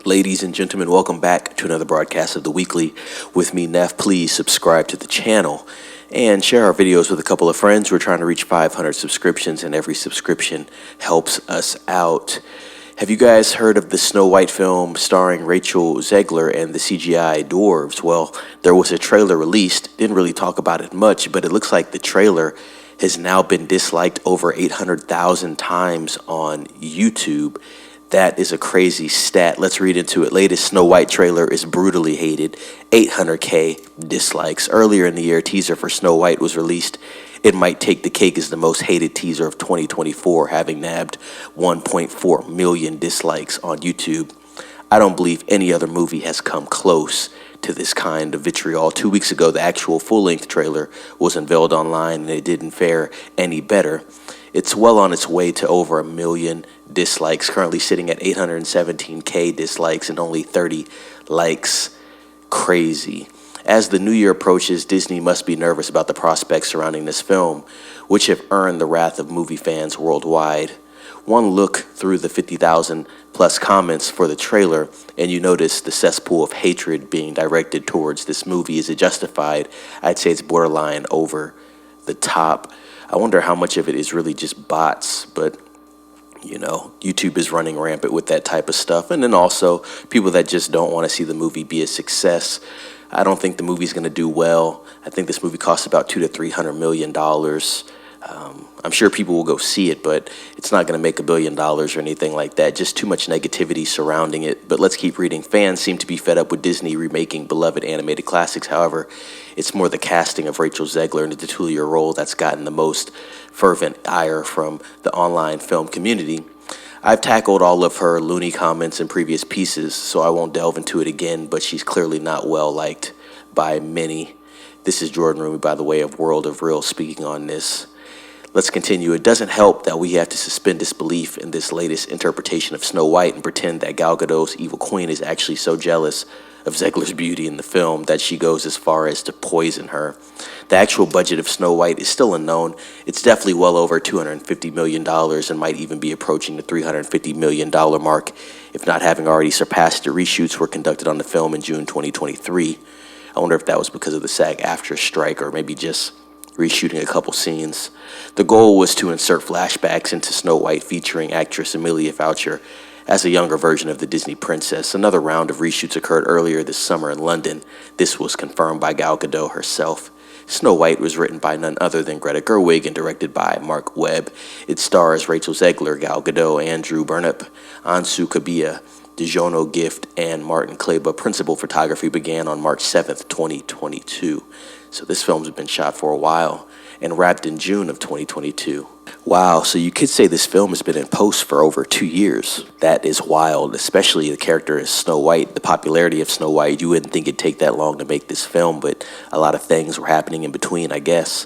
Ladies and gentlemen, welcome back to another broadcast of The Weekly with me, Neff. Please subscribe to the channel and share our videos with a couple of friends. We're trying to reach 500 subscriptions, and every subscription helps us out. Have you guys heard of the Snow White film starring Rachel Zegler and the CGI dwarves? Well, there was a trailer released. Didn't really talk about it much, but it looks like the trailer has now been disliked over 800,000 times on YouTube. That is a crazy stat. Let's read into it. Latest Snow White trailer is brutally hated. 800K dislikes. Earlier in the year, a teaser for Snow White was released. It Might Take the Cake is the most hated teaser of 2024, having nabbed 1.4 million dislikes on YouTube. I don't believe any other movie has come close to this kind of vitriol. 2 weeks ago, the actual full-length trailer was unveiled online, and it didn't fare any better. It's well on its way to over 1 million dislikes, currently sitting at 817K dislikes and only 30 likes. Crazy. As the new year approaches, Disney must be nervous about the prospects surrounding this film, which have earned the wrath of movie fans worldwide. One look through the 50,000 plus comments for the trailer, and you notice the cesspool of hatred being directed towards this movie. Is it justified? I'd say it's borderline over the top. I wonder how much of it is really just bots, but you know, YouTube is running rampant with that type of stuff. And then also people that just don't want to see the movie be a success. I don't think the movie's going to do well. I think this movie costs about $200 to $300 million. I'm sure people will go see it, but it's not going to make $1 billion or anything like that. Just too much negativity surrounding it. But let's keep reading. Fans seem to be fed up with Disney remaking beloved animated classics. However, it's more the casting of Rachel Zegler in the titular role that's gotten the most fervent ire from the online film community. I've tackled all of her loony comments in previous pieces, so I won't delve into it again, but she's clearly not well liked by many. This is Jordan Rumi, by the way, of World of Real, speaking on this. Let's continue. It doesn't help that we have to suspend disbelief in this latest interpretation of Snow White and pretend that Gal Gadot's evil queen is actually so jealous of Zegler's beauty in the film that she goes as far as to poison her. The actual budget of Snow White is still unknown. It's definitely well over $250 million and might even be approaching the $350 million mark, if not having already surpassed it. Reshoots were conducted on the film in June 2023. I wonder if that was because of the SAG-AFTRA strike or maybe just reshooting a couple scenes. The goal was to insert flashbacks into Snow White featuring actress Amelia Foucher as a younger version of the Disney princess. Another round of reshoots occurred earlier this summer in London. This was confirmed by Gal Gadot herself. Snow White was written by none other than Greta Gerwig and directed by Mark Webb. It stars Rachel Zegler, Gal Gadot, Andrew Burnap, Ansu Kabia, DeJono Gift, and Martin Kleba. Principal photography began on March 7th, 2022. So this film's been shot for a while and wrapped in June of 2022. Wow, so you could say this film has been in post for over 2 years. That is wild, especially the character is Snow White. The popularity of Snow White, you wouldn't think it'd take that long to make this film, but a lot of things were happening in between, I guess.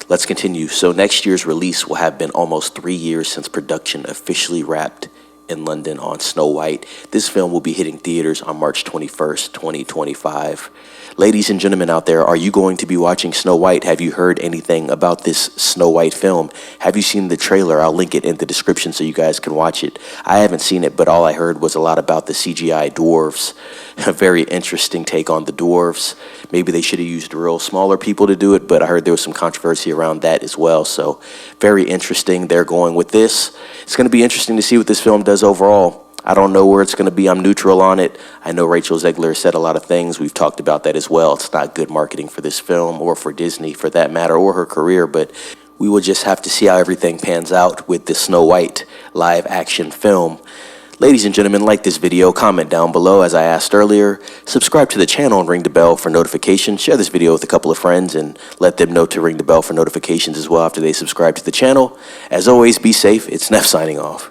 Let's continue. So next year's release will have been almost 3 years since production officially wrapped in London on Snow White. This film will be hitting theaters on March 21st, 2025. Ladies and gentlemen out there, are you going to be watching Snow White? Have you heard anything about this Snow White film? Have you seen the trailer? I'll link it in the description so you guys can watch it. I haven't seen it, but all I heard was a lot about the CGI dwarves. A very interesting take on the dwarves. Maybe they should have used real smaller people to do it, but I heard there was some controversy around that as well. So very interesting. They're going with this. It's going to be interesting to see what this film does overall. I don't know where it's going to be. I'm neutral on it. I know Rachel Zegler said a lot of things. We've talked about that as well. It's not good marketing for this film or for Disney for that matter or her career, but we will just have to see how everything pans out with the Snow White live action film. Ladies and gentlemen, like this video, comment down below as I asked earlier, subscribe to the channel and ring the bell for notifications. Share this video with a couple of friends and let them know to ring the bell for notifications as well after they subscribe to the channel. As always, be safe. It's Neff signing off.